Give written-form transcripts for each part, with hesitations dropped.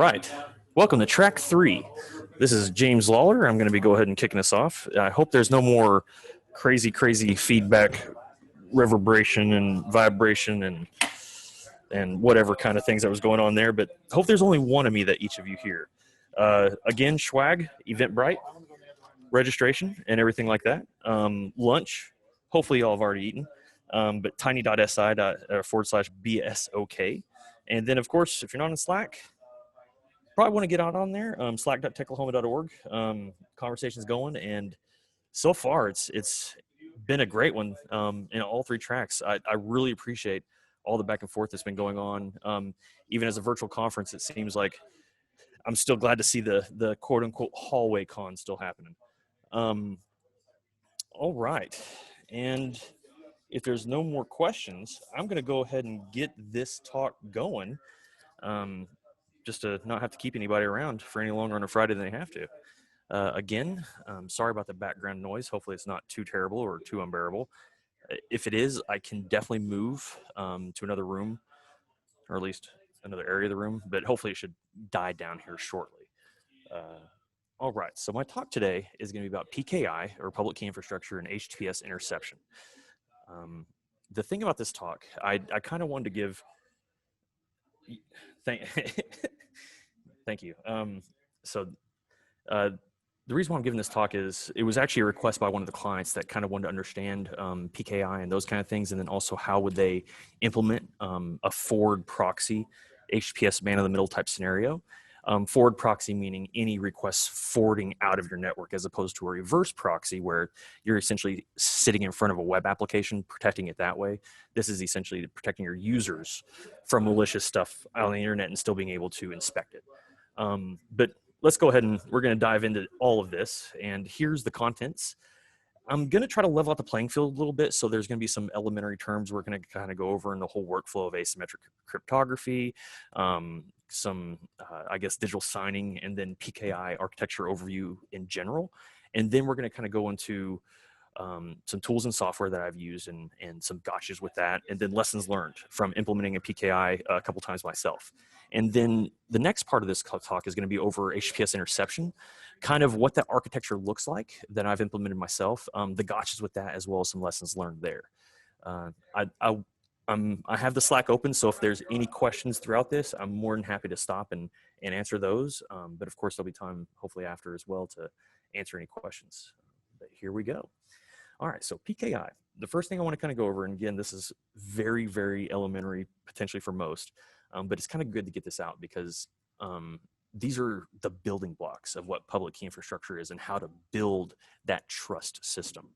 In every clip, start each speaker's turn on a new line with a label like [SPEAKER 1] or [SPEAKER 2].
[SPEAKER 1] right. Welcome to track 3. This is James Lawler. I'm going to be go ahead and kicking us off. I hope there's no more crazy feedback, reverberation and vibration and whatever kind of things that was going on there. But I hope there's only one of me that each of you hear. Again, swag, Eventbrite, registration, and everything like that. Lunch, hopefully y'all have already eaten. But tiny.si/BSOK. And then, of course, if you're not in Slack, probably want to get out on there, slack.techoklahoma.org. Conversation's going, and so far it's been a great one in all 3 tracks. I really appreciate all the back and forth that's been going on. Even as a virtual conference, it seems like I'm still glad to see the quote-unquote hallway con still happening. All right, and if there's no more questions, I'm going to go ahead and get this talk going. Just to not have to keep anybody around for any longer on a Friday than they have to. Again, sorry about the background noise. Hopefully it's not too terrible or too unbearable. If it is, I can definitely move to another room, or at least another area of the room, but hopefully it should die down here shortly. All right, so my talk today is going to be about PKI, or public key infrastructure, and HTTPS interception. The thing about this talk, I kind of wanted to give... Thank you. The reason why I'm giving this talk is it was actually a request by one of the clients that kind of wanted to understand PKI and those kind of things, and then also how would they implement a forward proxy HTTPS man-in-the-middle type scenario. Forward proxy meaning any requests forwarding out of your network, as opposed to a reverse proxy where you're essentially sitting in front of a web application, protecting it that way. This is essentially protecting your users from malicious stuff out on the internet and still being able to inspect it. But let's go ahead and we're going to dive into all of this. And here's the contents. I'm going to try to level out the playing field a little bit. So there's going to be some elementary terms we're going to kind of go over in the whole workflow of asymmetric cryptography, some, I guess, digital signing, and then PKI architecture overview in general. And then we're going to kind of go into some tools and software that I've used and some gotchas with that, and then lessons learned from implementing a PKI a couple times myself. And then the next part of this talk is going to be over HTTPS interception, kind of what that architecture looks like that I've implemented myself, the gotchas with that, as well as some lessons learned there. I have the Slack open, so if there's any questions throughout this, I'm more than happy to stop and answer those. But of course, there'll be time hopefully after as well to answer any questions. But here we go. All right, so PKI. The first thing I want to kind of go over, and again, this is very, very elementary, potentially for most, but it's kind of good to get this out because these are the building blocks of what public key infrastructure is and how to build that trust system.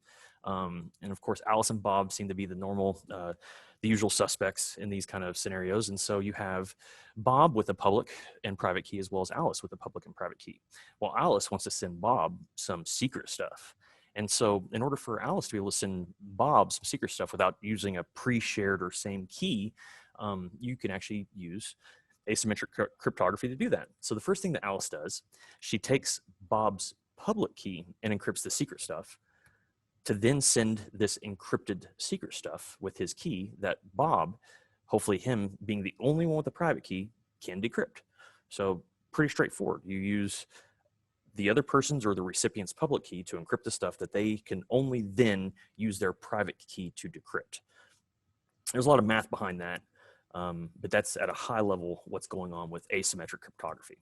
[SPEAKER 1] And of course, Alice and Bob seem to be the usual suspects in these kind of scenarios. And so you have Bob with a public and private key, as well as Alice with a public and private key. Well, Alice wants to send Bob some secret stuff. And so in order for Alice to be able to send Bob some secret stuff without using a pre-shared or same key, you can actually use asymmetric cryptography to do that. So the first thing that Alice does, she takes Bob's public key and encrypts the secret stuff to then send this encrypted secret stuff with his key that Bob, hopefully him being the only one with a private key, can decrypt. So pretty straightforward. You use the other person's or the recipient's public key to encrypt the stuff that they can only then use their private key to decrypt. There's a lot of math behind that, but that's at a high level what's going on with asymmetric cryptography.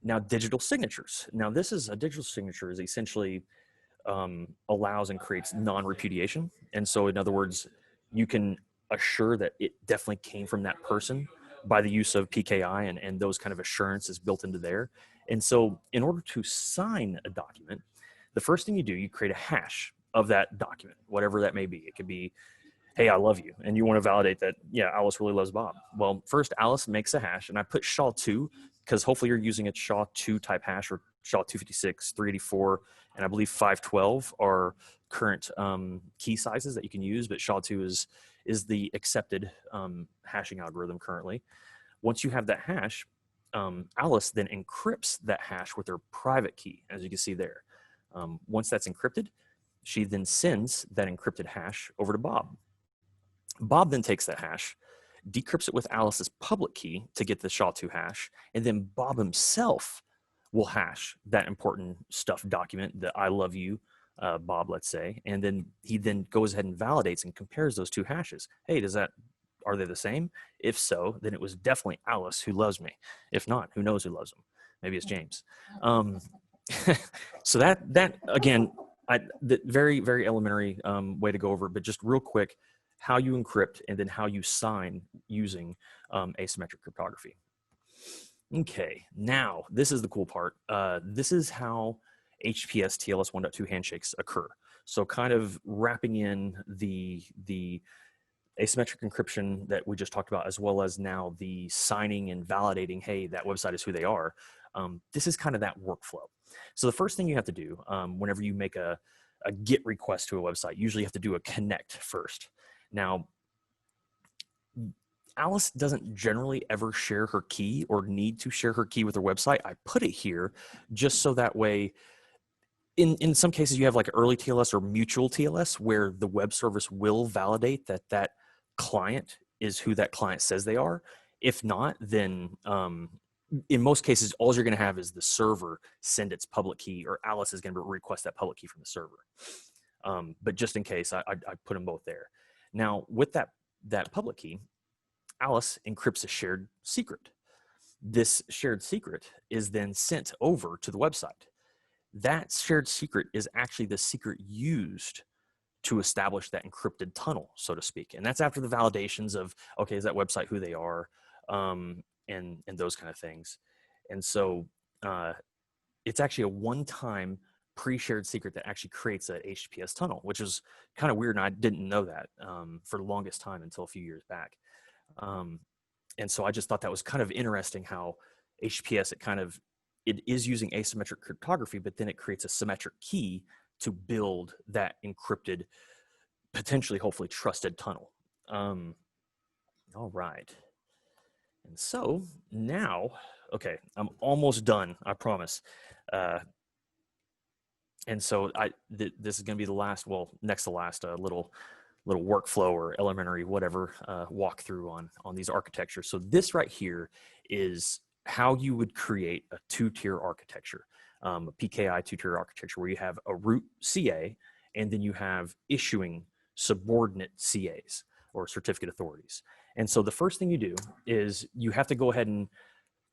[SPEAKER 1] Now, digital signatures. Now, this is a digital signature is essentially allows and creates non-repudiation. And so, in other words, you can assure that it definitely came from that person by the use of PKI and those kind of assurances built into there. And so in order to sign a document, the first thing you do, you create a hash of that document, whatever that may be. It could be, hey, I love you. And you want to validate that, yeah, Alice really loves Bob. Well, first Alice makes a hash, and I put SHA-2 because hopefully you're using a SHA-2 type hash or SHA-256, 384, and I believe 512 are current key sizes that you can use, but SHA-2 is the accepted hashing algorithm currently. Once you have that hash, Alice then encrypts that hash with her private key, as you can see there. Once that's encrypted, she then sends that encrypted hash over to Bob. Bob then takes that hash decrypts it with Alice's public key to get the SHA-2 hash, and then Bob himself will hash that important stuff document, the I love you, Bob, let's say, and then he then goes ahead and validates and compares those two hashes. Hey, are they the same? If so, then it was definitely Alice who loves me. If not, who knows who loves him? Maybe it's James. So that again, the very, very elementary way to go over it, but just real quick, how you encrypt and then how you sign using asymmetric cryptography. Okay, now this is the cool part. This is how HTTPS TLS 1.2 handshakes occur. So kind of wrapping in the asymmetric encryption that we just talked about, as well as now the signing and validating, hey, that website is who they are. This is kind of that workflow. So the first thing you have to do whenever you make a GET request to a website, usually you have to do a connect first. Now, Alice doesn't generally ever share her key or need to share her key with her website. I put it here just so that way, in some cases you have like early TLS or mutual TLS where the web service will validate that that client is who that client says they are. If not, then in most cases, all you're going to have is the server send its public key, or Alice is going to request that public key from the server. But just in case, I put them both there. Now, with that public key, Alice encrypts a shared secret. This shared secret is then sent over to the website. That shared secret is actually the secret used to establish that encrypted tunnel, so to speak. And that's after the validations of, okay, is that website who they are, and those kind of things. And so it's actually a one-time pre-shared secret that actually creates a HTTPS tunnel, which is kind of weird, and I didn't know that for the longest time until a few years back. And so I just thought that was kind of interesting how HTTPS, it is using asymmetric cryptography, but then it creates a symmetric key to build that encrypted, potentially, hopefully trusted tunnel. All right. And so now, okay, I'm almost done, I promise. And so this is going to be the last, well, next to last little workflow or elementary whatever walkthrough on these architectures. So this right here is how you would create a two-tier architecture, a PKI two-tier architecture, where you have a root CA and then you have issuing subordinate CAs or certificate authorities. And so the first thing you do is you have to go ahead and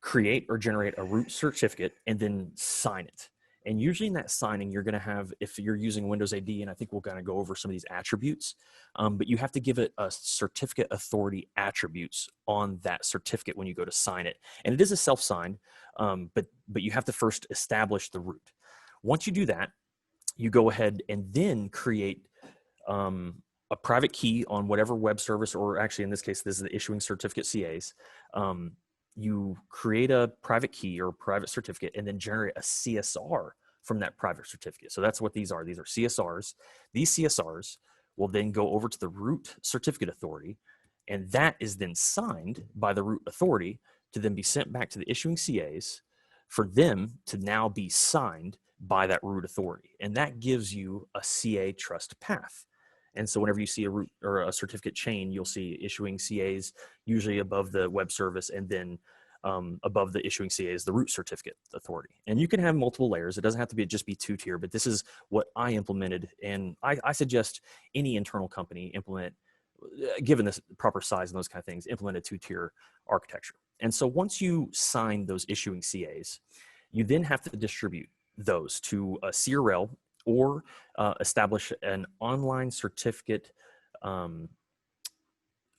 [SPEAKER 1] create or generate a root certificate and then sign it. And usually in that signing, you're going to have, if you're using Windows AD, and I think we'll kind of go over some of these attributes, but you have to give it a certificate authority attributes on that certificate when you go to sign it. And it is a self-sign, but you have to first establish the root. Once you do that, you go ahead and then create a private key on whatever web service, or actually in this case, this is the issuing certificate CAs. You create a private key or private certificate and then generate a CSR from that private certificate. So that's what these are. These are CSRs. These CSRs will then go over to the root certificate authority, and that is then signed by the root authority to then be sent back to the issuing CAs for them to now be signed by that root authority. And that gives you a CA trust path. And so whenever you see a root or a certificate chain, you'll see issuing CAs usually above the web service, and then above the issuing CAs, the root certificate authority. And you can have multiple layers. It doesn't have to just be two-tier, but this is what I implemented. And I suggest any internal company implement, given this proper size and those kind of things, implement a two-tier architecture. And so once you sign those issuing CAs, you then have to distribute those to a CRL or establish an online certificate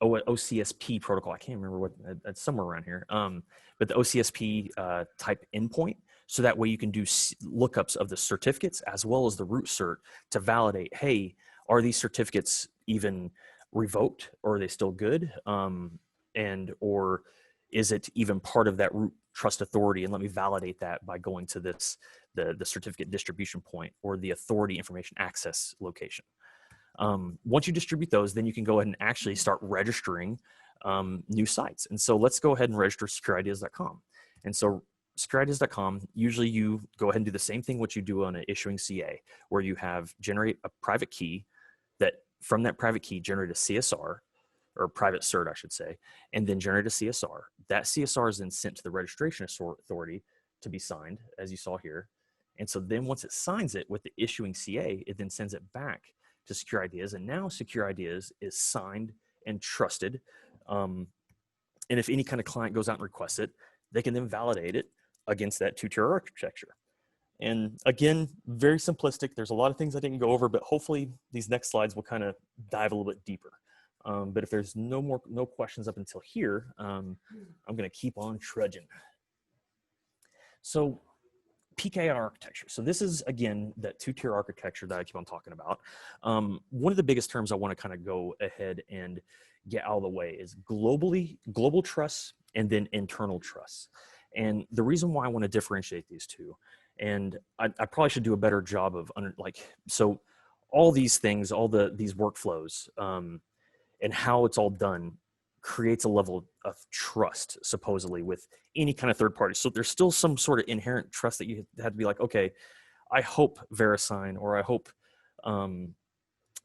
[SPEAKER 1] OCSP protocol. I can't remember what, it's somewhere around here. But the OCSP type endpoint, so that way you can do lookups of the certificates as well as the root cert to validate, hey, are these certificates even revoked, or are they still good? Or is it even part of that root trust authority? And let me validate that by going to this, the certificate distribution point or the authority information access location. Once you distribute those, then you can go ahead and actually start registering new sites. And so let's go ahead and register securideas.com. And so securideas.com, usually you go ahead and do the same thing what you do on an issuing CA, where you have generate a private key, that from that private key generate a CSR or private cert, I should say, and then generate a CSR. That CSR is then sent to the registration authority to be signed, as you saw here. And so then once it signs it with the issuing CA, it then sends it back to Secure Ideas. And now Secure Ideas is signed and trusted. And if any kind of client goes out and requests it, they can then validate it against that two-tier architecture. And again, very simplistic. There's a lot of things I didn't go over, but hopefully these next slides will kind of dive a little bit deeper. But if there's no questions up until here, I'm going to keep on trudging. So PKI architecture. So this is, again, that two-tier architecture that I keep on talking about. One of the biggest terms I want to kind of go ahead and get out of the way is global trust and then internal trust. And the reason why I want to differentiate these two, and I probably should do a better job of, so all these things, these workflows and how it's all done creates a level of trust, supposedly, with any kind of third party. So there's still some sort of inherent trust that you have to be like, okay, I hope VeriSign, or I hope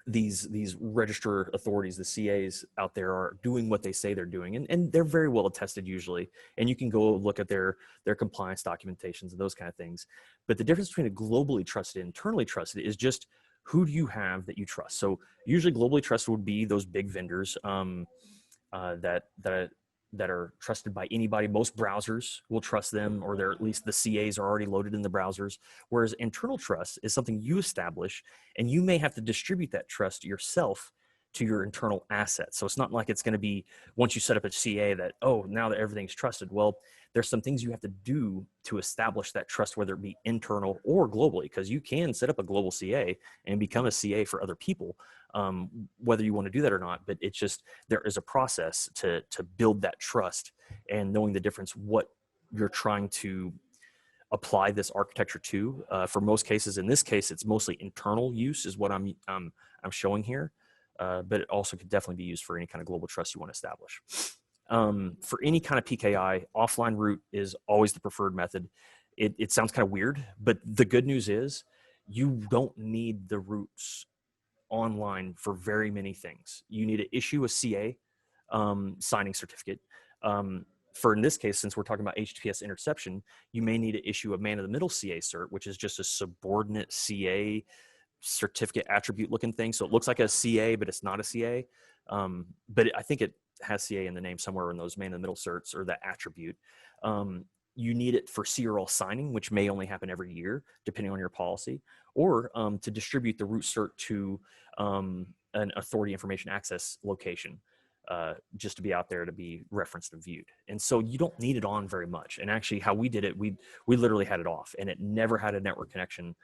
[SPEAKER 1] these register authorities, the CAs out there, are doing what they say they're doing. And they're very well attested usually. And you can go look at their compliance documentations and those kind of things. But the difference between a globally trusted and internally trusted is just, who do you have that you trust? So usually globally trusted would be those big vendors that are trusted by anybody. Most browsers will trust them, or they're, at least the CAs are already loaded in the browsers. Whereas internal trust is something you establish, and you may have to distribute that trust yourself to your internal assets. So it's not like it's going to be, once you set up a CA, that, oh, now that everything's trusted. Well, there's some things you have to do to establish that trust, whether it be internal or globally, because you can set up a global CA and become a CA for other people, whether you want to do that or not. But it's just, there is a process to build that trust, and knowing the difference, what you're trying to apply this architecture to. For most cases, in this case, it's mostly internal use is what I'm showing here. But it also could definitely be used for any kind of global trust you want to establish. For any kind of PKI, offline root is always the preferred method. It sounds kind of weird, but the good news is you don't need the roots online for very many things. You need to issue a CA signing certificate. For in this case, since we're talking about HTTPS interception, you may need to issue a man-in-the-middle CA cert, which is just a subordinate CA certificate attribute looking thing. So it looks like a CA, but it's not a CA. But I think it has CA in the name somewhere in those man-in-the-middle certs, or that attribute. You need it for CRL signing, which may only happen every year, depending on your policy, or to distribute the root cert to an authority information access location, just to be out there to be referenced and viewed. And so you don't need it on very much. And actually, how we did it, we literally had it off, and it never had a network connection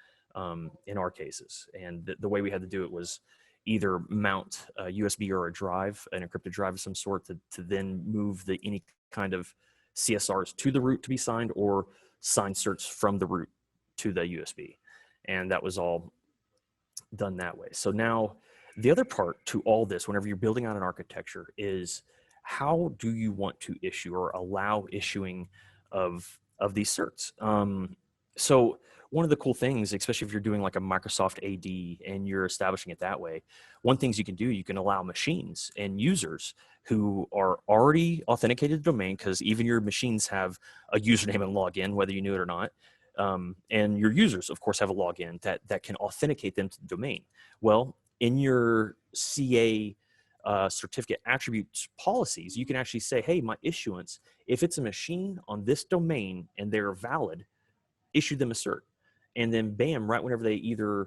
[SPEAKER 1] in our cases. And the way we had to do it was either mount a USB or a drive, an encrypted drive of some sort, to then move any kind of CSRs to the root to be signed, or sign certs from the root to the USB. And that was all done that way. So now the other part to all this, whenever you're building out an architecture, is how do you want to issue or allow issuing of these certs? So one of the cool things, especially if you're doing like a Microsoft AD and you're establishing it that way, one things you can do, you can allow machines and users who are already authenticated to the domain, because even your machines have a username and login, whether you knew it or not. And your users, of course, have a login that can authenticate them to the domain. Well, in your CA certificate attributes policies, you can actually say, hey, my issuance, if it's a machine on this domain and they're valid, issue them a cert. And then bam, right whenever they either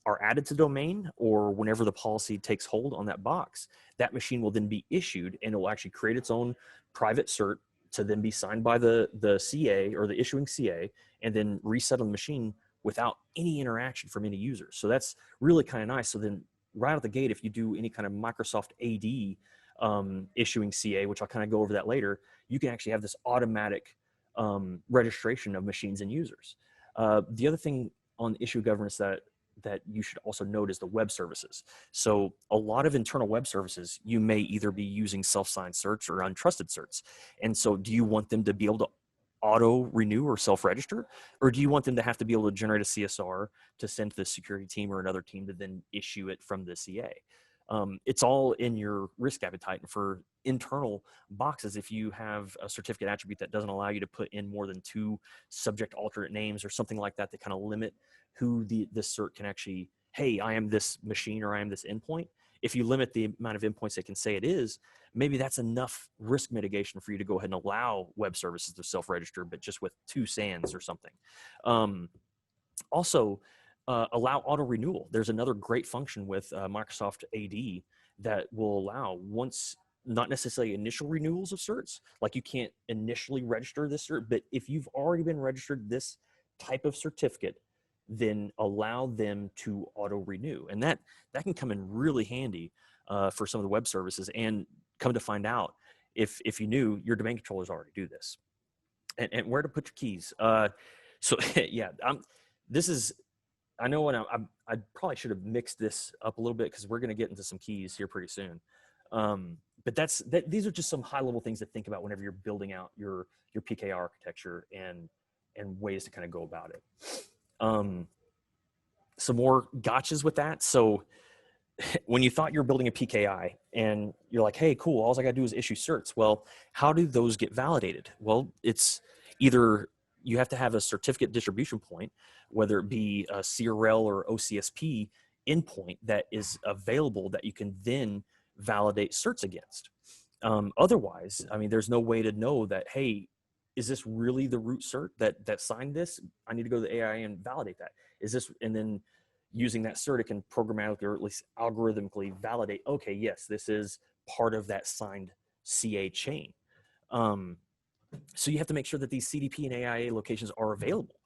[SPEAKER 1] are added to domain or whenever the policy takes hold on that box, that machine will then be issued, and it will actually create its own private cert to then be signed by the CA or the issuing CA, and then reset on the machine without any interaction from any users. So that's really kind of nice. So then right out the gate, if you do any kind of Microsoft AD issuing CA, which I'll kind of go over that later, you can actually have this automatic registration of machines and users. The other thing on issue governance that you should also note is the web services. So a lot of internal web services, you may either be using self-signed certs or untrusted certs. And so do you want them to be able to auto renew or self-register, or do you want them to have to be able to generate a CSR to send to the security team or another team to then issue it from the CA? It's all in your risk appetite. And for internal boxes, if you have a certificate attribute that doesn't allow you to put in more than 2 subject alternate names or something like that, that kind of limit who this cert can actually, hey, I am this machine or I am this endpoint. If you limit the amount of endpoints they can say it is, maybe that's enough risk mitigation for you to go ahead and allow web services to self-register, but just with 2 SANs or something. Also, allow auto renewal. There's another great function with Microsoft AD that will allow, once, not necessarily initial renewals of certs, like you can't initially register this cert, but if you've already been registered this type of certificate, then allow them to auto renew. And that can come in really handy for some of the web services. And come to find out, if you knew, your domain controllers already do this. And where to put your keys. So yeah, this is, I know when I probably should have mixed this up a little bit, because we're going to get into some keys here pretty soon. But these are just some high level things to think about whenever you're building out your PKI architecture and ways to kind of go about it. Some more gotchas with that. So when you thought you were building a PKI and you're like, hey, cool, all I got to do is issue certs. Well, how do those get validated? Well, it's either you have to have a certificate distribution point, whether it be a CRL or OCSP endpoint that is available that you can then validate certs against. Otherwise, I mean, there's no way to know that, hey, is this really the root cert that signed this? I need to go to the AIA and validate that. Is this, and then using that cert, it can programmatically or at least algorithmically validate, okay, yes, this is part of that signed CA chain. So you have to make sure that these CDP and AIA locations are available.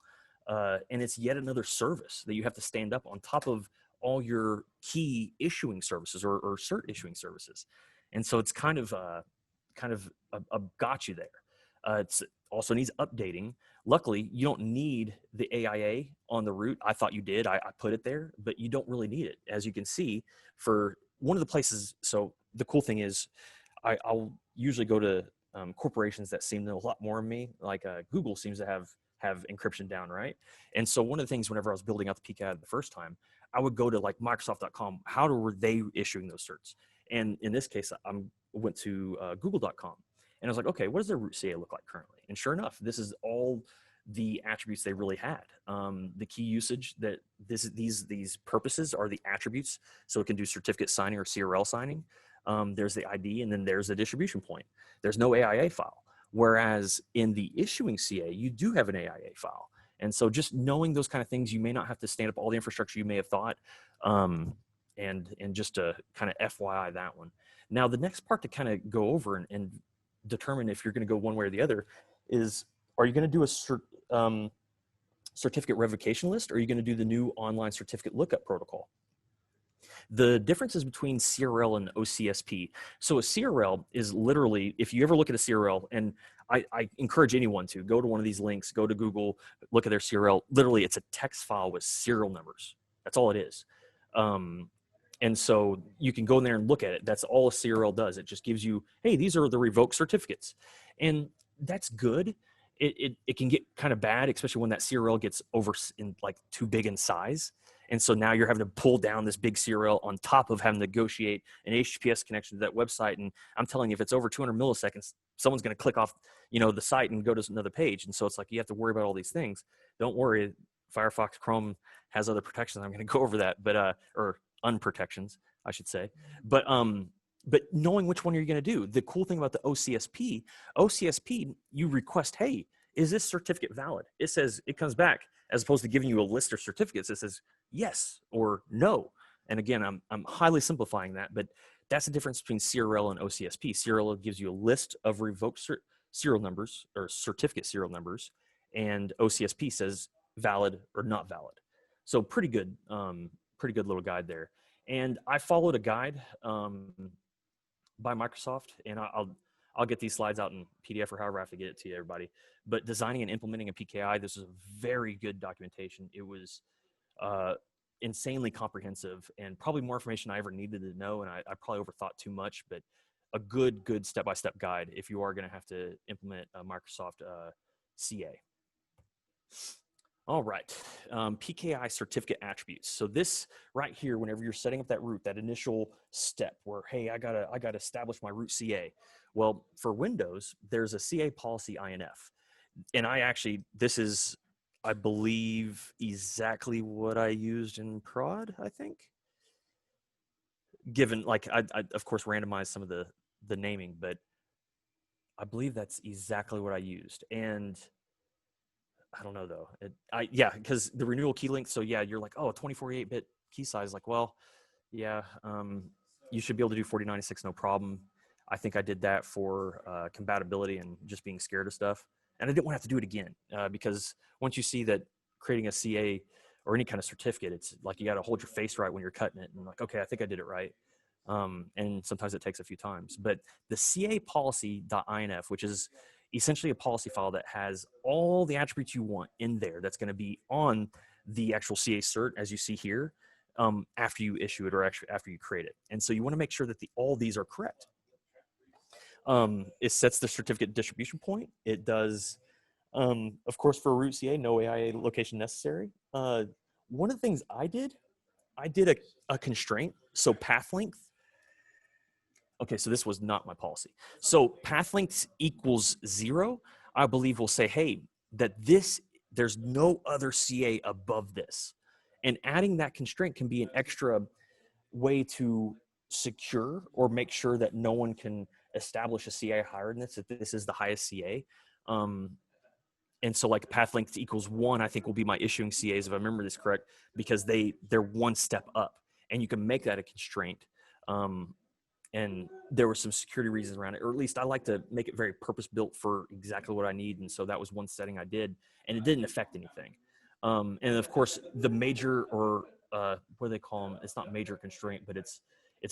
[SPEAKER 1] And it's yet another service that you have to stand up on top of all your key issuing services or cert issuing services. And so it's kind of a gotcha there. It's also needs updating. Luckily, you don't need the AIA on the root. I thought you did. I put it there, but you don't really need it. As you can see, for one of the places, so the cool thing is I'll usually go to corporations that seem to know a lot more than me, like Google seems to have encryption down, right? And so one of the things whenever I was building out the PKI the first time, I would go to like Microsoft.com. How were they issuing those certs? And in this case, I went to Google.com. And I was like, okay, what does their root CA look like currently? And sure enough, this is all the attributes they really had. The key usage that these purposes are the attributes. So it can do certificate signing or CRL signing. There's the ID, and then there's the distribution point. There's no AIA file. Whereas in the issuing CA, you do have an AIA file. And so just knowing those kind of things, you may not have to stand up all the infrastructure you may have thought. And just to kind of FYI that one. Now, the next part to kind of go over and determine if you're going to go one way or the other is, are you going to do a certificate revocation list, or are you going to do the new online certificate lookup protocol? The differences between CRL and OCSP. So a CRL is literally, if you ever look at a CRL, and I encourage anyone to go to one of these links, go to Google, look at their CRL. Literally, it's a text file with serial numbers. That's all it is. And so you can go in there and look at it. That's all a CRL does. It just gives you, hey, these are the revoked certificates. And that's good. It can get kind of bad, especially when that CRL gets too big in size. And so now you're having to pull down this big CRL on top of having to negotiate an HTTPS connection to that website. And I'm telling you, if it's over 200 milliseconds, someone's going to click off, the site and go to another page. And so it's like, you have to worry about all these things. Don't worry. Firefox, Chrome has other protections. I'm going to go over that, but, or unprotections, I should say. But knowing which one you're going to do, the cool thing about the OCSP, you request, hey, is this certificate valid? It comes back, as opposed to giving you a list of certificates. It says yes or no. And again, I'm highly simplifying that, but that's the difference between CRL and OCSP. CRL gives you a list of revoked serial numbers or certificate serial numbers, and OCSP says valid or not valid. So pretty good little guide there. And I followed a guide by Microsoft, and I'll get these slides out in PDF or however I have to get it to you, everybody. But designing and implementing a PKI, this is a very good documentation. It was insanely comprehensive, and probably more information I ever needed to know, and I probably overthought too much, but a good step-by-step guide if you are going to have to implement a Microsoft CA. All right. PKI certificate attributes. So this right here, whenever you're setting up that root, that initial step where, hey, I gotta establish my root CA. Well, for Windows, there's a CA policy INF. And this is, I believe, exactly what I used in prod, I think. Given, like, I of course randomized some of the naming, but I believe that's exactly what I used. And I don't know though. Yeah, because the renewal key length. So yeah, you're like, oh, 24/8-bit key size. Like, well, yeah, you should be able to do 4096 no problem. I think I did that for compatibility and just being scared of stuff. And I didn't want to have to do it again because once you see that creating a CA or any kind of certificate, it's like you got to hold your face right when you're cutting it. And like, okay, I think I did it right. And sometimes it takes a few times. But the CA policy.inf, which is essentially a policy file that has all the attributes you want in there, that's going to be on the actual CA cert, as you see here, after you issue it or actually after you create it. And so you want to make sure that all these are correct. It sets the certificate distribution point. It does, of course, for root CA, no AIA location necessary. One of the things I did a constraint. So path length. Okay, so this was not my policy. So path length equals 0, I believe will say, hey, there's no other CA above this. And adding that constraint can be an extra way to secure or make sure that no one can establish a CA higher than this, if this is the highest CA. And so like path length equals 1, I think will be my issuing CAs, if I remember this correct, because they're one step up. And you can make that a constraint. And there were some security reasons around it, or at least I like to make it very purpose-built for exactly what I need. And so that was one setting I did, and it didn't affect anything. And of course, the major, or what do they call them? It's not major constraint, but it's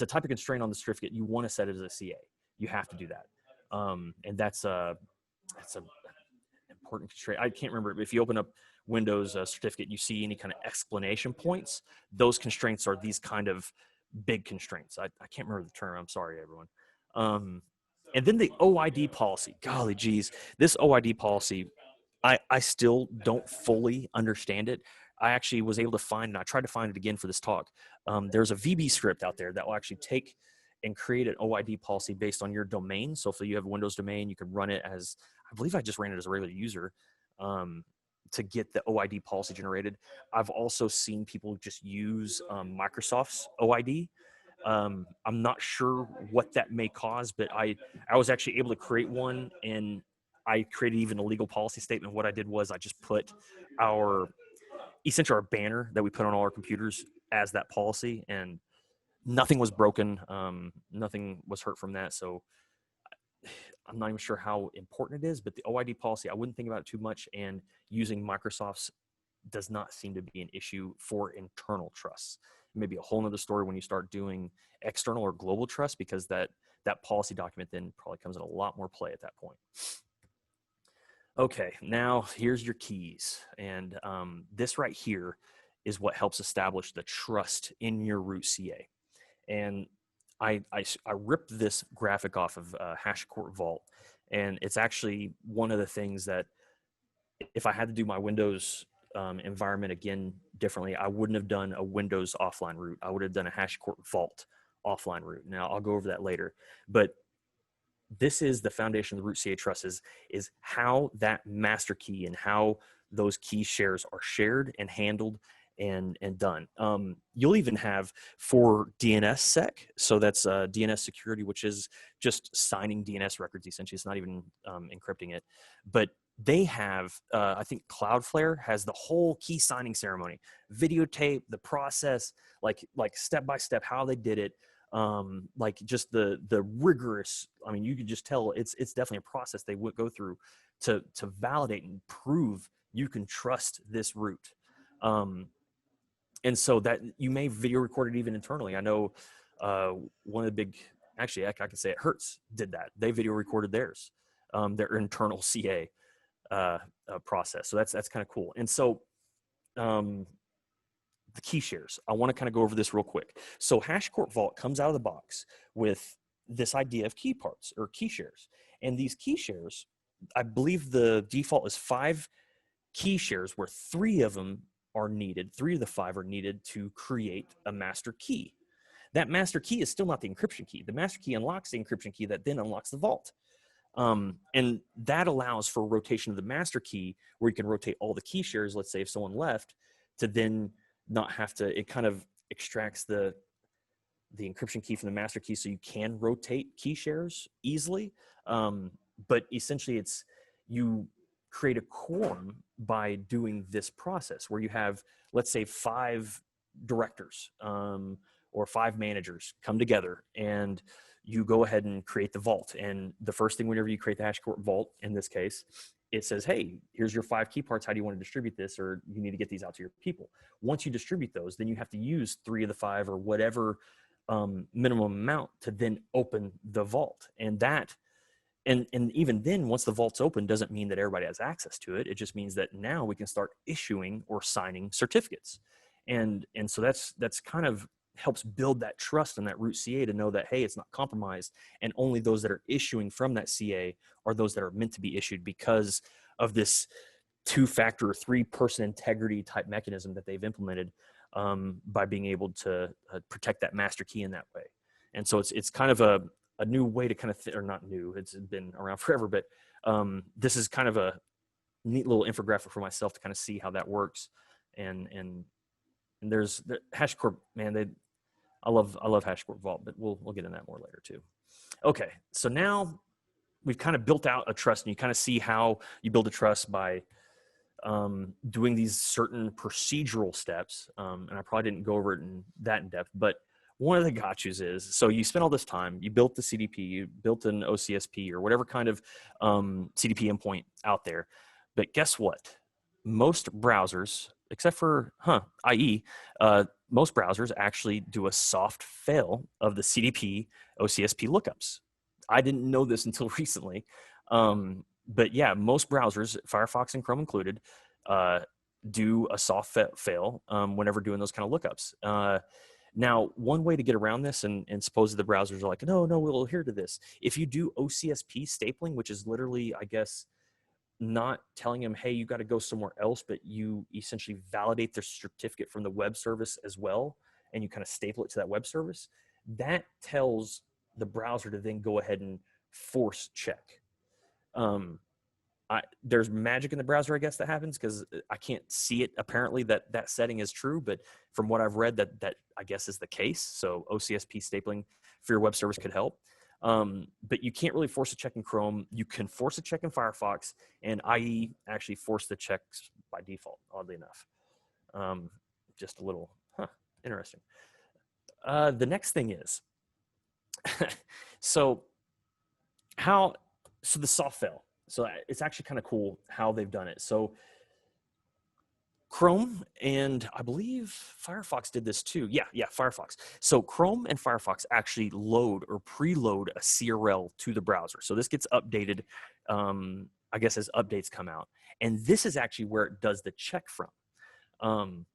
[SPEAKER 1] a type of constraint on the certificate. You want to set it as a CA. You have to do that. And that's a important constraint. I can't remember, but if you open up Windows certificate, you see any kind of exclamation points. Those constraints are these kind of big constraints. I can't remember the term. I'm sorry, everyone. And then the OID policy. Golly geez, this OID policy, I still don't fully understand it. I actually was able to find, and I tried to find it again for this talk. There's a VB script out there that will actually take and create an OID policy based on your domain. So if you have a Windows domain, you can run it as, I believe I just ran it as a regular user to get the OID policy generated. I've also seen people just use Microsoft's OID. I'm not sure what that may cause, but I was actually able to create one, and I created even a legal policy statement. What I did was I just put essentially our banner that we put on all our computers as that policy, and nothing was broken. Nothing was hurt from that. So I'm not even sure how important it is, but the OID policy, I wouldn't think about it too much, and using Microsoft's does not seem to be an issue for internal trusts. Maybe a whole nother story when you start doing external or global trust, because that policy document then probably comes in a lot more play at that point. Okay, now here's your keys. And this right here is what helps establish the trust in your root CA. And I ripped this graphic off of HashiCorp Vault, and it's actually one of the things that if I had to do my Windows environment again differently, I wouldn't have done a Windows offline root. I would have done a HashiCorp Vault offline root. Now I'll go over that later, but this is the foundation of the root CA trust is how that master key and how those key shares are shared and handled and done. You'll even have for DNSSEC, so that's DNS security, which is just signing DNS records essentially. It's not even encrypting it, but they have, I think Cloudflare has the whole key signing ceremony, videotape, the process, like step by step how they did it. Like just the rigorous, I mean, you could just tell it's definitely a process they would go through to validate and prove you can trust this root. And so that you may video record it even internally. I know one of the big, actually I can say it, Hertz did that. They video recorded theirs, their internal CA process. So that's kind of cool. And so the key shares, I want to kind of go over this real quick. So HashiCorp Vault comes out of the box with this idea of key parts or key shares. And these key shares, I believe the default is 5 key shares where 3 of them are needed, 3 of the 5 are needed to create a master key. That master key is still not the encryption key. The master key unlocks the encryption key that then unlocks the vault. And that allows for rotation of the master key, where you can rotate all the key shares, let's say if someone left, to then not have to, it kind of extracts the encryption key from the master key so you can rotate key shares easily. But essentially it's, you create a quorum by doing this process where you have, let's say 5 directors or 5 managers come together, and you go ahead and create the vault. And the first thing, whenever you create the HashiCorp vault, in this case, it says, hey, here's your 5 key parts. How do you want to distribute this? Or you need to get these out to your people. Once you distribute those, then you have to use 3 of the 5 or whatever minimum amount to then open the vault. And that, and even then, once the vault's open, doesn't mean that everybody has access to it. It just means that now we can start issuing or signing certificates. And so that's kind of helps build that trust in that root CA to know that, hey, it's not compromised, and only those that are issuing from that CA are those that are meant to be issued because of this 2-factor or 3-person integrity type mechanism that they've implemented by being able to protect that master key in that way. And so it's kind of a new way to kind of, or not new, it's been around forever, but this is kind of a neat little infographic for myself to kind of see how that works. And there's the HashiCorp, man, I love HashiCorp Vault, but we'll get into that more later too. Okay, so now we've kind of built out a trust, and you kind of see how you build a trust by doing these certain procedural steps. And I probably didn't go over it in depth, but one of the gotchas is, so you spent all this time, you built the CDP, you built an OCSP or whatever kind of CDP endpoint out there. But guess what? Most browsers, except for IE, most browsers actually do a soft fail of the CDP OCSP lookups. I didn't know this until recently. But yeah, most browsers, Firefox and Chrome included, do a soft fail whenever doing those kind of lookups. Now, one way to get around this, and suppose the browsers are like, no, we'll adhere to this. If you do OCSP stapling, which is literally, I guess, not telling them, hey, you got to go somewhere else, but you essentially validate their certificate from the web service as well, and you kind of staple it to that web service, that tells the browser to then go ahead and force check. There's magic in the browser, I guess, that happens because I can't see it apparently that setting is true, but from what I've read, that I guess is the case. So OCSP stapling for your web service could help. But you can't really force a check in Chrome. You can force a check in Firefox, and IE actually force the checks by default, oddly enough. Just a little, interesting. The next thing is, so the soft fail. So it's actually kind of cool how they've done it. So Chrome and I believe Firefox did this too. Yeah, Firefox. So Chrome and Firefox actually load or preload a CRL to the browser. So this gets updated, I guess, as updates come out. And this is actually where it does the check from.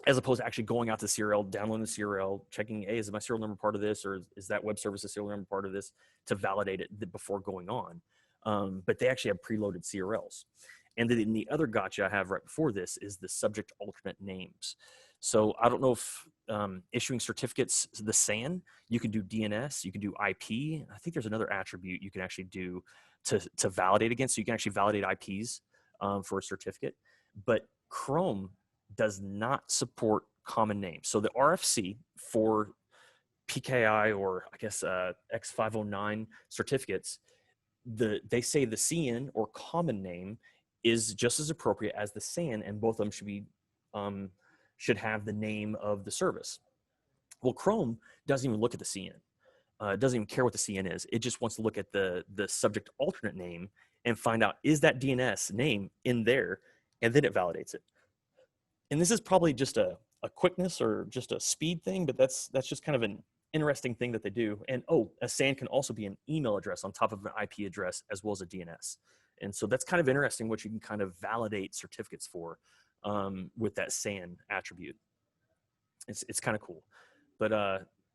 [SPEAKER 1] As opposed to actually going out to CRL, downloading the CRL, checking, hey, is my serial number part of this, or is that web service a serial number part of this, to validate it before going on. But they actually have preloaded CRLs. And then the other gotcha I have right before this is the subject alternate names. So I don't know if issuing certificates, the SAN, you can do DNS, you can do IP. I think there's another attribute you can actually do to validate against. So you can actually validate IPs for a certificate. But Chrome does not support common names. So the RFC for PKI, or I guess X509 certificates, they say the CN or common name is just as appropriate as the SAN, and both of them should have the name of the service. Well, Chrome doesn't even look at the CN. It doesn't even care what the CN is. It just wants to look at the subject alternate name and find out, is that DNS name in there, and then it validates it. And this is probably just a quickness or just a speed thing, but that's just kind of an interesting thing that they do. And a SAN can also be an email address on top of an IP address as well as a DNS. And so that's kind of interesting what you can kind of validate certificates for with that SAN attribute. It's kind of cool. But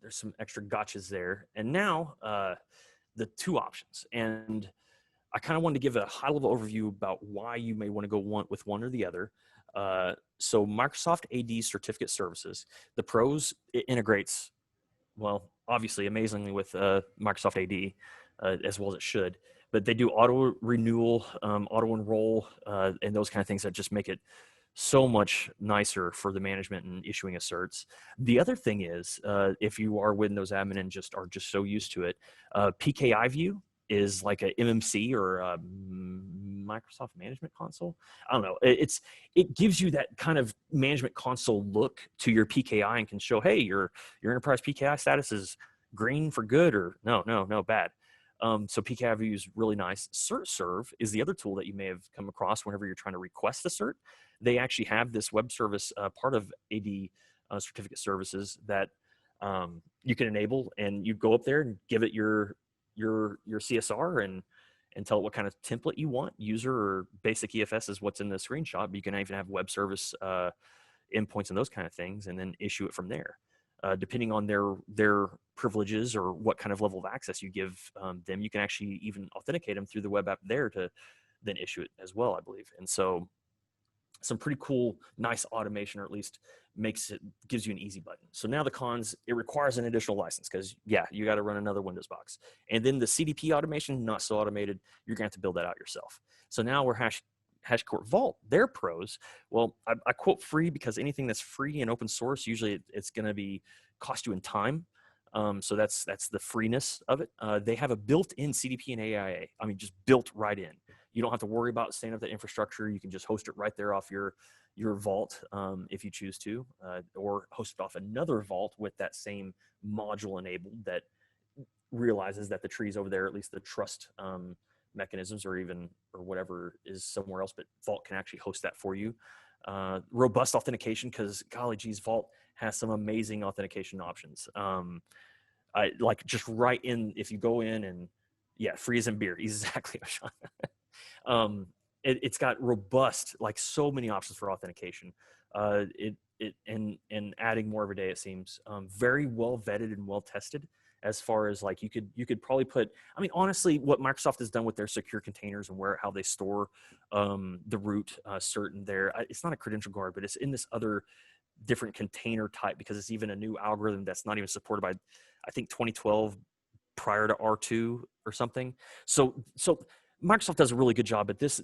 [SPEAKER 1] there's some extra gotchas there. And now the 2 options. And I kind of wanted to give a high-level overview about why you may want to go with one or the other. So Microsoft AD certificate services, the pros, it integrates, well, obviously amazingly with Microsoft AD, as well as it should, but they do auto renewal, auto enroll, and those kind of things that just make it so much nicer for the management and issuing of certs. The other thing is, if you are Windows admin and just are just so used to it, PKI view is like a MMC or a Microsoft Management Console. I don't know. It gives you that kind of management console look to your PKI and can show, hey, your enterprise PKI status is green for good, or no, bad. So PKI view is really nice. CertServe is the other tool that you may have come across whenever you're trying to request a cert. They actually have this web service, part of AD certificate services that you can enable, and you go up there and give it your CSR and tell it what kind of template you want. User or basic EFS is what's in the screenshot, but you can even have web service endpoints and those kind of things, and then issue it from there. Depending on their privileges or what kind of level of access you give them, you can actually even authenticate them through the web app there to then issue it as well, I believe. And so some pretty cool, nice automation, or at least gives you an easy button. So now the cons, it requires an additional license because, yeah, you got to run another Windows box. And then the CDP automation, not so automated. You're going to have to build that out yourself. So now we're HashiCorp Vault, their pros. Well, I quote free because anything that's free and open source, usually it's going to be cost you in time. So that's the freeness of it. They have a built-in CDP and AIA. I mean, just built right in. You don't have to worry about setting up the infrastructure. You can just host it right there off your vault if you choose to, or host it off another vault with that same module enabled that realizes that the tree's over there, at least the trust mechanisms or whatever is somewhere else, but Vault can actually host that for you. Robust authentication, because golly geez, Vault has some amazing authentication options. I like just right in, if you go in and yeah, free as in beer, exactly. It's got robust, like so many options for authentication. And adding more every day, it seems. Very well vetted and well tested. As far as like you could probably put, I mean, honestly, what Microsoft has done with their secure containers and how they store the root cert in there, it's not a credential guard, but it's in this other different container type, because it's even a new algorithm that's not even supported by, I think, 2012 prior to R2 or something. So Microsoft does a really good job, but this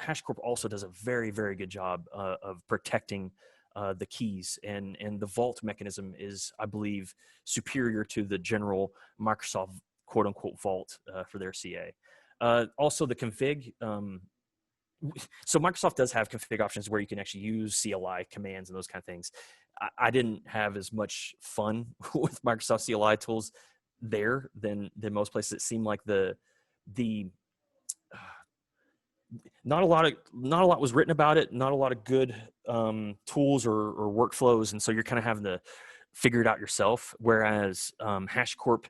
[SPEAKER 1] HashiCorp also does a very, very good job of protecting the keys, and the vault mechanism is, I believe, superior to the general Microsoft quote unquote vault for their CA. Also the config. So Microsoft does have config options where you can actually use CLI commands and those kind of things. I didn't have as much fun with Microsoft CLI tools there than most places. It seemed like the not a lot was written about it, not a lot of good tools or workflows, and so you're kind of having to figure it out yourself. Whereas HashiCorp,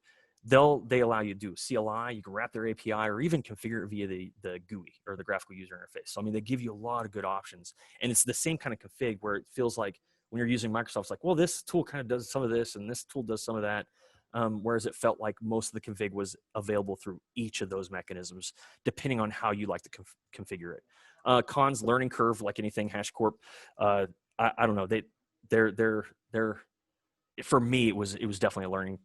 [SPEAKER 1] they allow you to do CLI, you can wrap their API, or even configure it via the GUI or the graphical user interface. So I mean, they give you a lot of good options, and it's the same kind of config where it feels like when you're using Microsoft, it's like, well, this tool kind of does some of this, and this tool does some of that. Whereas it felt like most of the config was available through each of those mechanisms, depending on how you like to configure it. Cons, learning curve, like anything HashiCorp. I don't know. They're for me, it was definitely a learning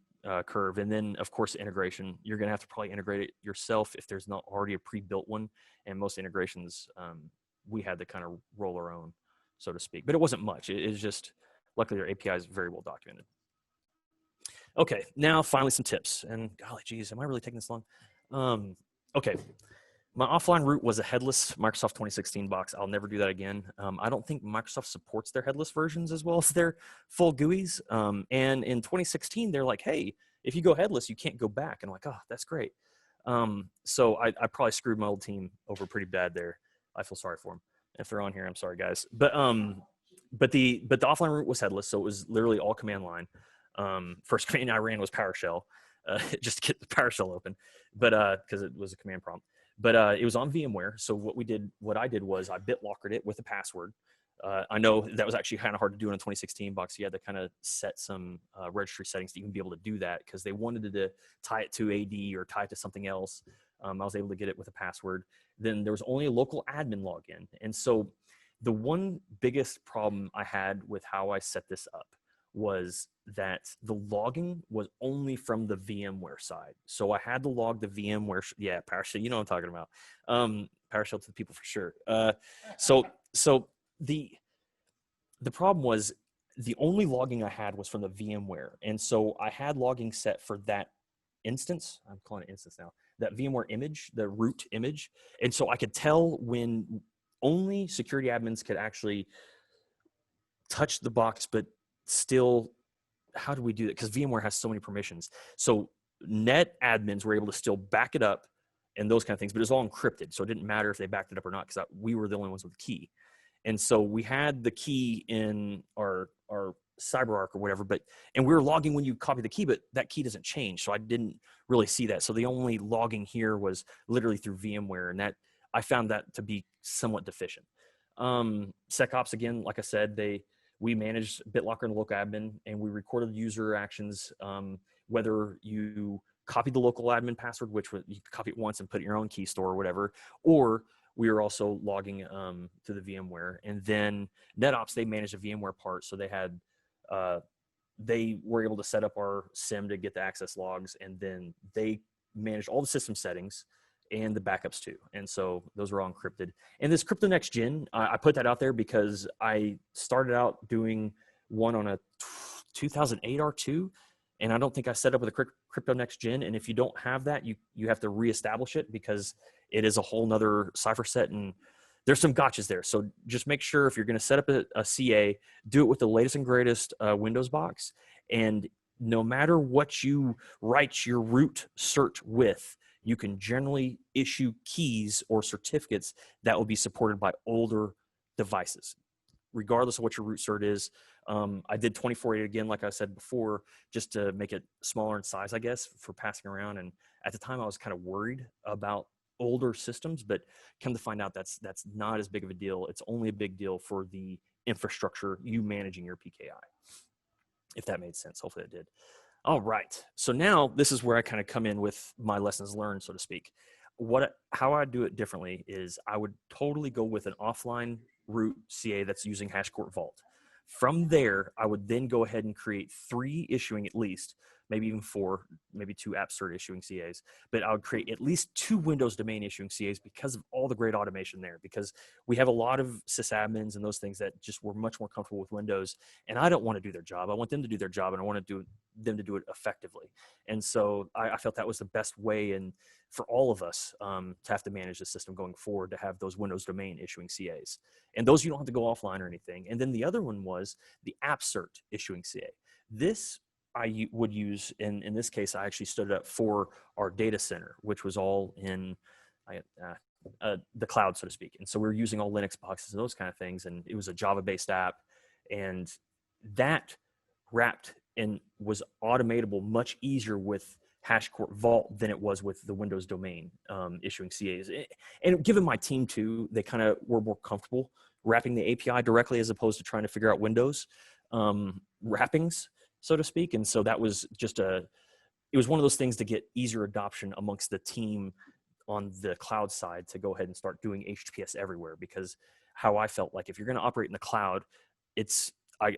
[SPEAKER 1] curve. And then of course, integration. You're going to have to probably integrate it yourself if there's not already a pre-built one. And most integrations, we had to kind of roll our own, so to speak. But it wasn't much. It's just, luckily their API is very well documented. Okay, now finally some tips. And golly geez, am I really taking this long? Okay, my offline route was a headless Microsoft 2016 box. I'll never do that again. I don't think Microsoft supports their headless versions as well as their full GUIs. And in 2016, they're like, hey, if you go headless, you can't go back. And I'm like, oh, that's great. So I probably screwed my old team over pretty bad there. I feel sorry for them. If they're on here, I'm sorry, guys. But the offline route was headless, so it was literally all command line. First command I ran was PowerShell, just to get the PowerShell open, but because it was a command prompt. But it was on VMware. So what I did was I BitLockered it with a password. I know that was actually kind of hard to do in a 2016 box. You had to kind of set some registry settings to even be able to do that, because they wanted to tie it to AD or tie it to something else. I was able to get it with a password. Then there was only a local admin login, and so the one biggest problem I had with how I set this up was that the logging was only from the VMware side. So I had to log the VMware, yeah, PowerShell, you know what I'm talking about. PowerShell to the people for sure. So the problem was the only logging I had was from the VMware. And so I had logging set for that instance. I'm calling it instance now, that VMware image, the root image. And so I could tell when only security admins could actually touch the box, but still, how do we do that? Because VMware has so many permissions. So net admins were able to still back it up and those kind of things, but it was all encrypted. So it didn't matter if they backed it up or not, because we were the only ones with the key. And so we had the key in our CyberArk or whatever, and we were logging when you copy the key, but that key doesn't change. So I didn't really see that. So the only logging here was literally through VMware, and that I found that to be somewhat deficient. SecOps, again, like I said, we managed BitLocker and local admin, and we recorded user actions, whether you copied the local admin password, which you could copy it once and put it in your own key store or whatever, or we were also logging to the VMware. And then NetOps, they managed the VMware part. So they were able to set up our SIEM to get the access logs, and then they managed all the system settings and the backups too. And so those were all encrypted. And this Crypto Next Gen, I put that out there because I started out doing one on a 2008 R2, and I don't think I set up with a Crypto Next Gen. And if you don't have that, you have to reestablish it, because it is a whole nother cipher set, and there's some gotchas there. So just make sure if you're going to set up a CA, do it with the latest and greatest Windows box. And no matter what you write your root cert with, you can generally issue keys or certificates that will be supported by older devices, regardless of what your root cert is. I did 24/8 again, like I said before, just to make it smaller in size, I guess, for passing around. And at the time, I was kind of worried about older systems, but come to find out that's not as big of a deal. It's only a big deal for the infrastructure, you managing your PKI, if that made sense. Hopefully it did. All right. So now this is where I kind of come in with my lessons learned, so to speak. How I do it differently is I would totally go with an offline root CA that's using HashiCorp Vault. From there, I would then go ahead and create 3 issuing, at least, maybe even 4, maybe 2 app cert issuing CAs, but I would create at least 2 Windows domain issuing CAs because of all the great automation there, because we have a lot of sysadmins and those things that just were much more comfortable with Windows, and I don't want to do their job. I want them to do their job, and I want them to do it effectively. And so I felt that was the best way, and for all of us to have to manage the system going forward, to have those Windows domain issuing CAs. And those you don't have to go offline or anything. And then the other one was the app cert issuing CA. This I would use, in this case, I actually stood it up for our data center, which was all in the cloud, so to speak. And so we were using all Linux boxes and those kind of things. And it was a Java-based app. And that wrapped and was automatable much easier with HashiCorp Vault than it was with the Windows domain issuing CAs. And given my team too, they kind of were more comfortable wrapping the API directly as opposed to trying to figure out Windows wrappings, so to speak. And so that was just it was one of those things to get easier adoption amongst the team on the cloud side to go ahead and start doing HTTPS everywhere. Because how I felt like if you're going to operate in the cloud, I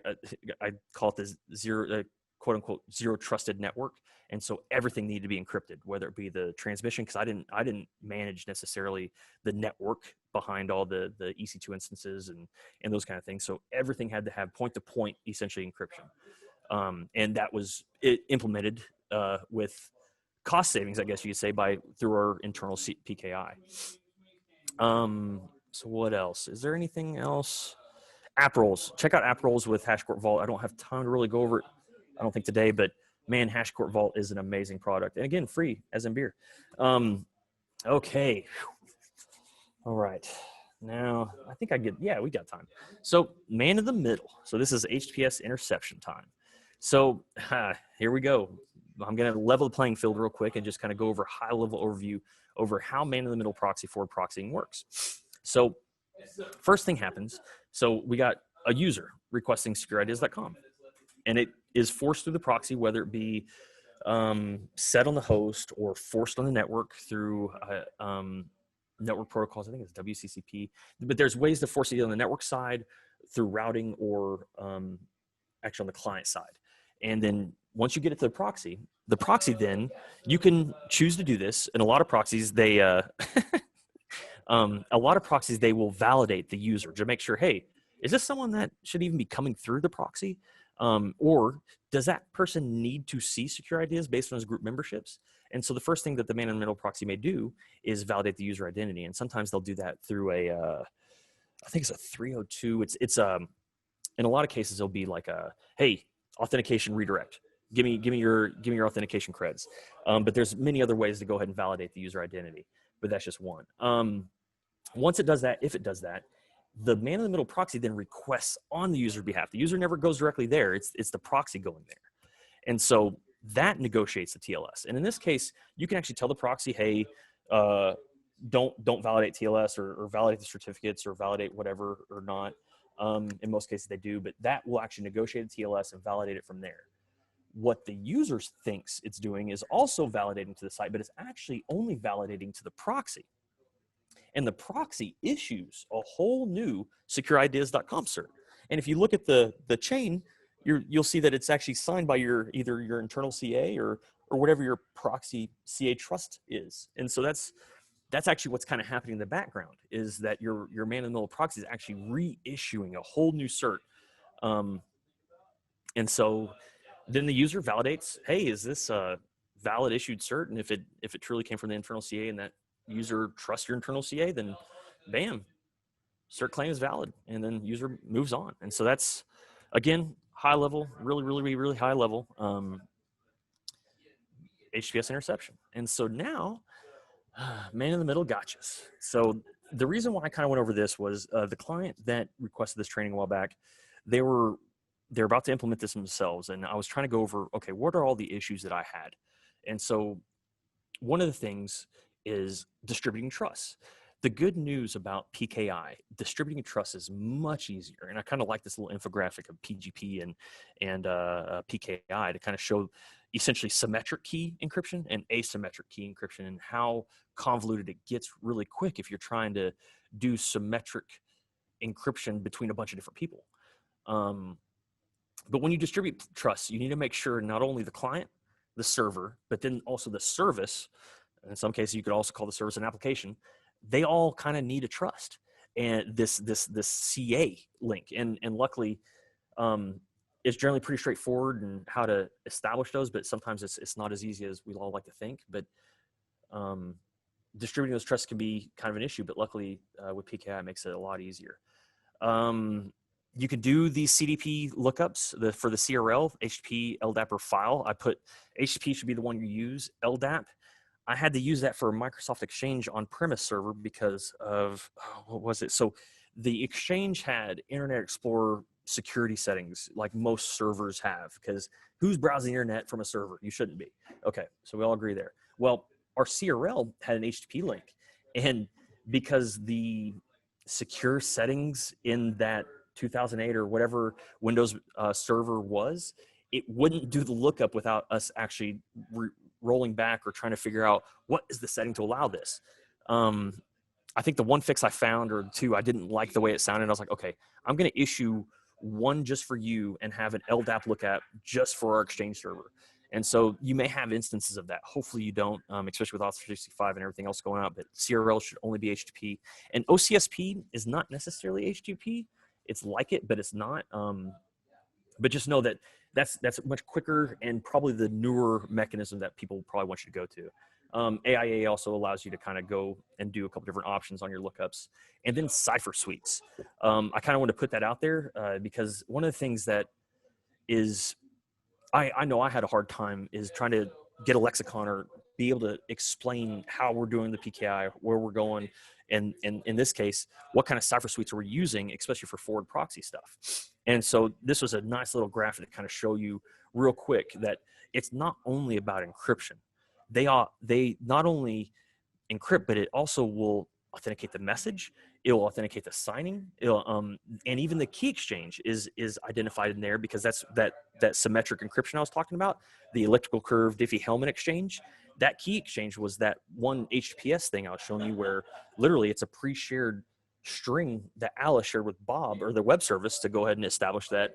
[SPEAKER 1] call it the zero, quote unquote, zero trusted network. And so everything needed to be encrypted, whether it be the transmission, because I didn't manage necessarily the network behind all the EC2 instances and those kind of things. So everything had to have point-to-point, essentially, encryption. And that was implemented with cost savings, I guess you could say, through our internal PKI. So what else? Is there anything else? App roles. Check out app roles with HashiCorp Vault. I don't have time to really go over it, I don't think today, but man, HashiCorp Vault is an amazing product. And again, free, as in beer. Okay. All right. Now, I think we got time. So man in the middle. So this is HTTPS interception time. So here we go. I'm going to level the playing field real quick and just kind of go over a high-level overview over how man in the middle proxy forward proxying works. So first thing happens. So we got a user requesting secureideas.com, and it is forced through the proxy, whether it be set on the host or forced on the network through network protocols. I think it's WCCP, but there's ways to force it on the network side through routing or actually on the client side. And then once you get it to the proxy then you can choose to do this. And a lot of proxies, they they will validate the user to make sure, hey, is this someone that should even be coming through the proxy? Or does that person need to see secure ideas based on his group memberships? And so the first thing that the man-in-the-middle proxy may do is validate the user identity. And sometimes they'll do that through I think it's a 302. It's in a lot of cases, it'll be like hey, authentication redirect. Give me your authentication creds. But there's many other ways to go ahead and validate the user identity, but that's just one. Once it does that, if it does that, the man-in-the-middle proxy then requests on the user's behalf. The user never goes directly there. It's the proxy going there. And so that negotiates the TLS. And in this case, you can actually tell the proxy, hey, don't validate TLS or validate the certificates or validate whatever or not. In most cases they do, but that will actually negotiate the TLS and validate it from there. What the user thinks it's doing is also validating to the site, but it's actually only validating to the proxy. And the proxy issues a whole new secureideas.com cert. And if you look at the chain, you'll see that it's actually signed by either your internal CA or whatever your proxy CA trust is. And so that's actually what's kind of happening in the background, is that your man-in-the-middle proxy is actually reissuing a whole new cert. And so then the user validates, hey, is this a valid issued cert? And if it truly came from the internal CA and that user trusts your internal CA, then bam, cert claim is valid, and then user moves on. And so that's, again, high level, really high level HTTPS interception. And so now, man-in-the-middle gotchas. So the reason why I kind of went over this was the client that requested this training a while back, they're about to implement this themselves. And I was trying to go over, okay, what are all the issues that I had? And so one of the things is distributing trust. The good news about PKI, distributing trust, is much easier. And I kind of like this little infographic of PGP and PKI to kind of show essentially symmetric key encryption and asymmetric key encryption, and how convoluted it gets really quick if you're trying to do symmetric encryption between a bunch of different people. But when you distribute trust, you need to make sure not only the client, the server, but then also the service. In some cases, you could also call the service an application. They all kind of need a trust and this CA link. And luckily, it's generally pretty straightforward in how to establish those, but sometimes it's not as easy as we all like to think. But distributing those trusts can be kind of an issue, but luckily with PKI, it makes it a lot easier. You could do these CDP lookups for the CRL, HTTP, LDAP, or file. I put HTTP should be the one you use. LDAP, I had to use that for a Microsoft Exchange on-premise server because of, what was it? So the Exchange had Internet Explorer security settings like most servers have, because who's browsing the internet from a server? You shouldn't be. Okay, so we all agree there. Well, our CRL had an HTTP link, and because the secure settings in that 2008 or whatever Windows server was, it wouldn't do the lookup without us actually rolling back or trying to figure out what is the setting to allow this. I think the one fix I found, or two, I didn't like the way it sounded. I was like, okay, I'm going to issue one just for you and have an LDAP lookup just for our Exchange server. And so you may have instances of that. Hopefully you don't, especially with Office 365 and everything else going on, but CRL should only be HTTP. And OCSP is not necessarily HTTP. It's like it, but it's not. But just know that that's much quicker and probably the newer mechanism that people probably want you to go to. AIA also allows you to kind of go and do a couple different options on your lookups. And then cipher suites. I kind of want to put that out there because one of the things that is, I know I had a hard time is trying to get a lexicon or be able to explain how we're doing the PKI, where we're going, and in this case, what kind of cipher suites are we using, especially for forward proxy stuff. And so this was a nice little graphic to kind of show you real quick that it's not only about encryption. They not only encrypt, but it also will authenticate the message. It will authenticate the signing. And even the key exchange is identified in there, because that's that symmetric encryption I was talking about, the elliptical curve Diffie-Hellman exchange. that key exchange was that one HTTPS thing I was showing you, where literally it's a pre-shared string that Alice shared with Bob or the web service to go ahead and establish that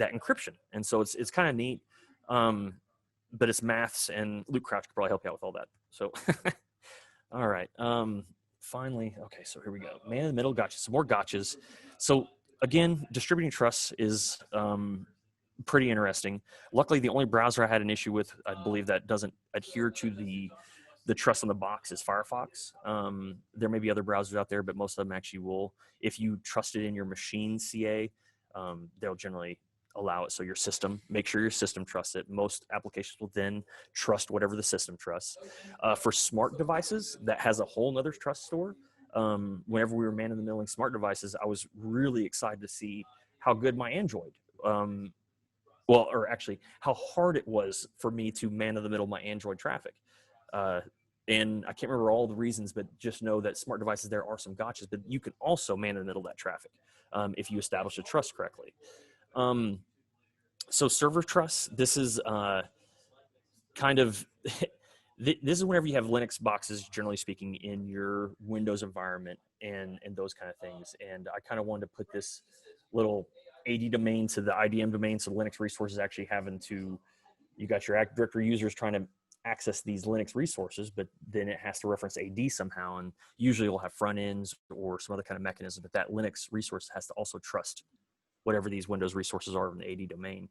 [SPEAKER 1] encryption. And so it's kind of neat, but it's maths, and Luke Crouch could probably help you out with all that. So, all right. Finally, okay, so here we go. Man in the middle gotcha. Some more gotchas. So again, distributing trust is pretty interesting. Luckily, the only browser I had an issue with, I believe, that doesn't adhere to the trust on the box is Firefox. There may be other browsers out there, but most of them actually will. If you trust it in your machine CA, they'll generally allow it. So your system, make sure your system trusts it. Most applications will then trust whatever the system trusts. For smart devices, that has a whole nother trust store. Whenever we were man-in-the-milling smart devices, I was really excited to see how good my Android, or actually how hard it was for me to man-in-the-middle my Android traffic. And I can't remember all the reasons, but just know that smart devices, there are some gotchas, but you can also man-in-the-middle that traffic if you establish the trust correctly. So server trust, this is kind of, this is whenever you have Linux boxes, generally speaking, in your Windows environment and those kind of things. And I kind of wanted to put this little AD domain to the IDM domain, so Linux resources actually having to, you got your Active Directory users trying to access these Linux resources, but then it has to reference AD somehow, and usually it'll have front ends or some other kind of mechanism, but that Linux resource has to also trust whatever these Windows resources are in the AD domain.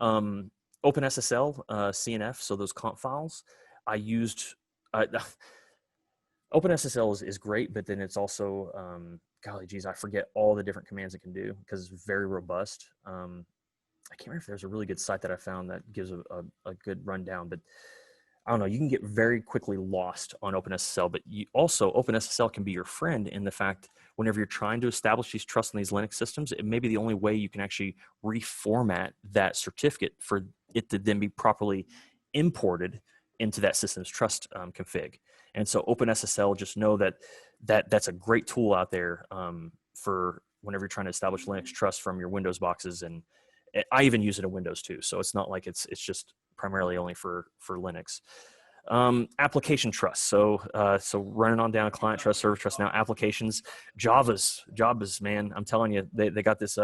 [SPEAKER 1] OpenSSL, CNF, so those conf files, I used, OpenSSL is great, but then it's also, golly geez, I forget all the different commands it can do because it's very robust. I can't remember if there's a really good site that I found that gives a good rundown, but I don't know, you can get very quickly lost on OpenSSL, but OpenSSL can be your friend in the fact whenever you're trying to establish these trusts in these Linux systems, it may be the only way you can actually reformat that certificate for it to then be properly imported into that system's trust config. And so OpenSSL, just know that's a great tool out there for whenever you're trying to establish Linux trust from your Windows boxes. And I even use it in Windows too. So it's not like it's just primarily only for Linux. Application trust. So running on down client trust, server trust, now applications, Java's, man, I'm telling you, they got this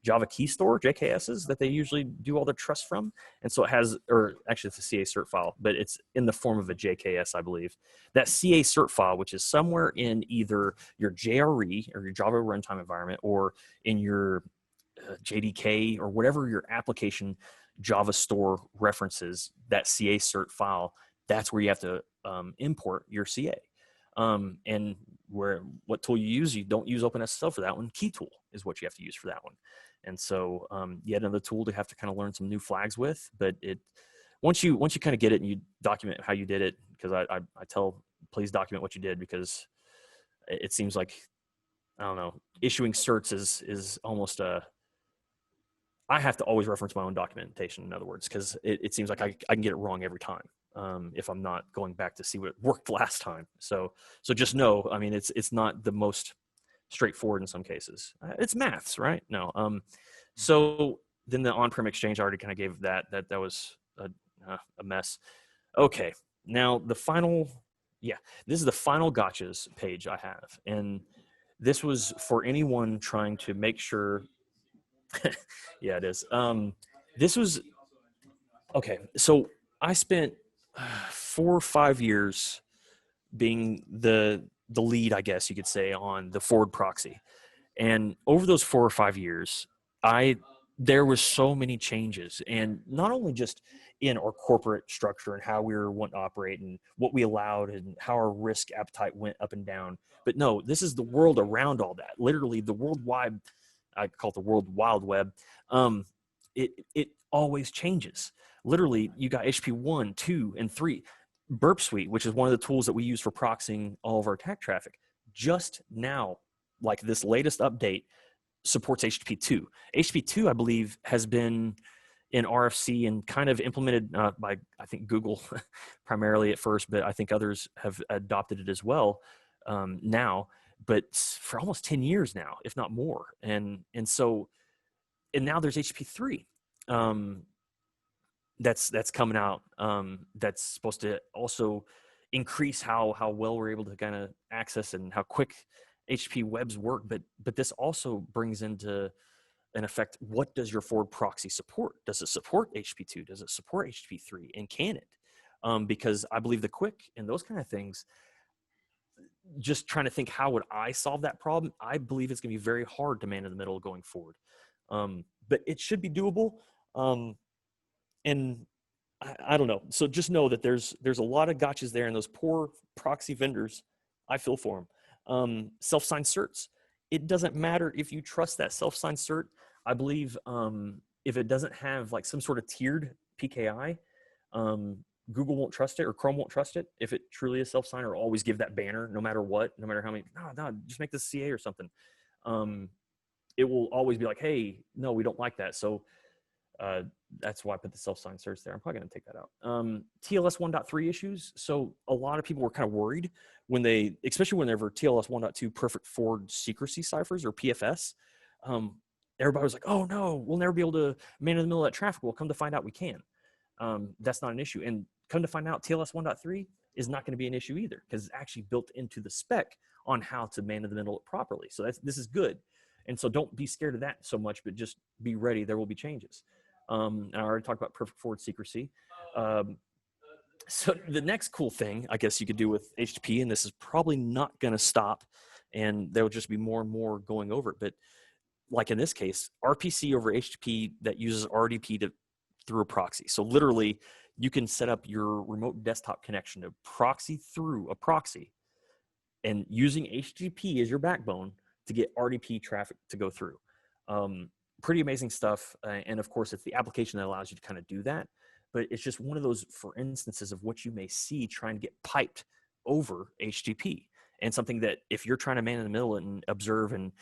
[SPEAKER 1] Java key store, JKSs, that they usually do all their trust from. And so it has, or actually it's a CA cert file, but it's in the form of a JKS, I believe. That CA cert file, which is somewhere in either your JRE or your Java runtime environment or in your JDK or whatever your application Java store references, that CA cert file, that's where you have to import your CA. And what tool you use, you don't use OpenSSL for that one. Key tool is what you have to use for that one. And so yet another tool to have to kind of learn some new flags with. But once you kind of get it and you document how you did it, because I tell, please document what you did, because it seems like, I don't know, issuing certs is almost I have to always reference my own documentation, in other words, because it seems like I can get it wrong every time if I'm not going back to see what worked last time. So just know, I mean, it's not the most straightforward in some cases. It's maths, right? No. So then the on-prem exchange, I already kind of gave that was a mess. Okay, now the final, this is the final gotchas page I have, and this was for anyone trying to make sure. Yeah, it is. This was, okay, so I spent 4 or 5 years being the lead, I guess you could say, on the forward proxy. And over those 4 or 5 years, there was so many changes, and not only just in our corporate structure and how we were wanting to operate and what we allowed and how our risk appetite went up and down, but no, this is the world around all that. Literally the worldwide, I call it the world wild web. It always changes. Literally, you got HP 1, 2, and 3. Burp Suite, which is one of the tools that we use for proxying all of our attack traffic, just now, like this latest update, supports HTTP 2. HTTP 2, I believe, has been in RFC and kind of implemented by, I think, Google primarily at first, but I think others have adopted it as well now, but for almost 10 years now, if not more. And now there's HTTP 3. that's coming out, that's supposed to also increase how well we're able to kind of access and how quick HTTP webs work. But this also brings into an effect, what does your forward proxy support? Does it support HTTP2? Does it support HTTP3? And can it? Because I believe the quick and those kind of things, just trying to think, how would I solve that problem? I believe it's going to be very hard to man in the middle going forward. But it should be doable. And I don't know. So just know that there's a lot of gotchas there, and those poor proxy vendors, I feel for them. Self-signed certs. It doesn't matter if you trust that self-signed cert. I believe if it doesn't have like some sort of tiered PKI, Google won't trust it, or Chrome won't trust it if it truly is self-signed, or always give that banner no matter what, no matter how many. No, just make this CA or something. It will always be like, hey, no, we don't like that. So that's why I put the self-signed certs there. I'm probably going to take that out. TLS 1.3 issues. So a lot of people were kind of worried when they, especially whenever TLS 1.2 perfect forward secrecy ciphers, or PFS. Everybody was like, oh no, we'll never be able to man in the middle of that traffic. Well, come to find out we can. That's not an issue. And come to find out, TLS 1.3 is not going to be an issue either, because it's actually built into the spec on how to man in the middle properly. So this is good. And so don't be scared of that so much, but just be ready. There will be changes. And I already talked about perfect forward secrecy. So the next cool thing, I guess you could do with HTTP, and this is probably not going to stop, and there will just be more and more going over it. But like in this case, RPC over HTTP that uses RDP through a proxy. So literally, you can set up your remote desktop connection to proxy through a proxy, and using HTTP as your backbone to get RDP traffic to go through. Pretty amazing stuff. And of course, it's the application that allows you to kind of do that. But it's just one of those, for instances, of what you may see trying to get piped over HTTP. And something that if you're trying to man in the middle and observe and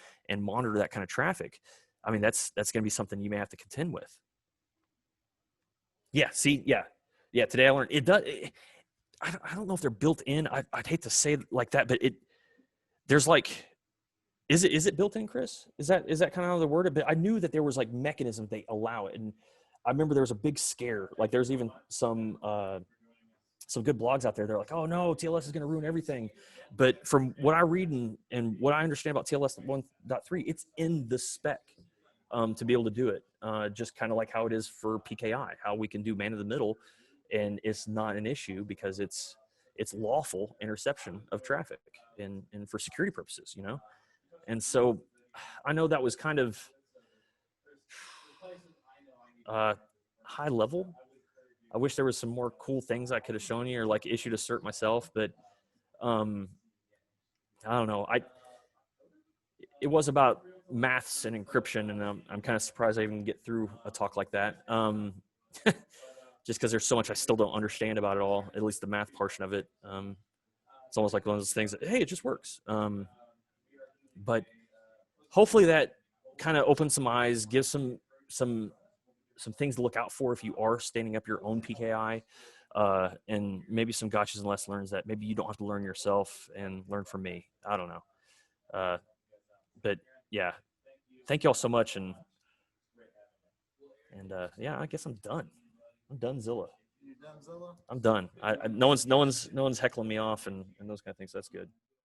[SPEAKER 1] monitor that kind of traffic, I mean, that's going to be something you may have to contend with. Yeah, see, yeah. Today I learned it does. I don't know if they're built in. I'd hate to say it like that, but there's like, is it built in, Chris? Is that kind of how they word it? But I knew that there was like mechanisms they allow it, and I remember there was a big scare. Like there's even some good blogs out there. They're like, oh no, TLS is going to ruin everything. But from what I read and what I understand about TLS 1.3, it's in the spec to be able to do it. Just kind of like how it is for PKI, how we can do man in the middle, and it's not an issue because it's lawful interception of traffic and for security purposes, you know. And so I know that was kind of high level. I wish there was some more cool things I could have shown you, or like issued a cert myself, but I don't know. It was about maths and encryption, and I'm kind of surprised I even get through a talk like that. Just because there's so much I still don't understand about it all, at least the math portion of it. It's almost like one of those things that, hey, it just works. But hopefully that kind of opens some eyes, gives some things to look out for if you are standing up your own PKI, and maybe some gotchas and lessons learned that maybe you don't have to learn yourself and learn from me. I don't know. But yeah, thank you all so much. And yeah, I guess I'm done. I'm done, Zilla.
[SPEAKER 2] You done, Zilla?
[SPEAKER 1] I'm done. No one's heckling me off and those kind of things. So that's good.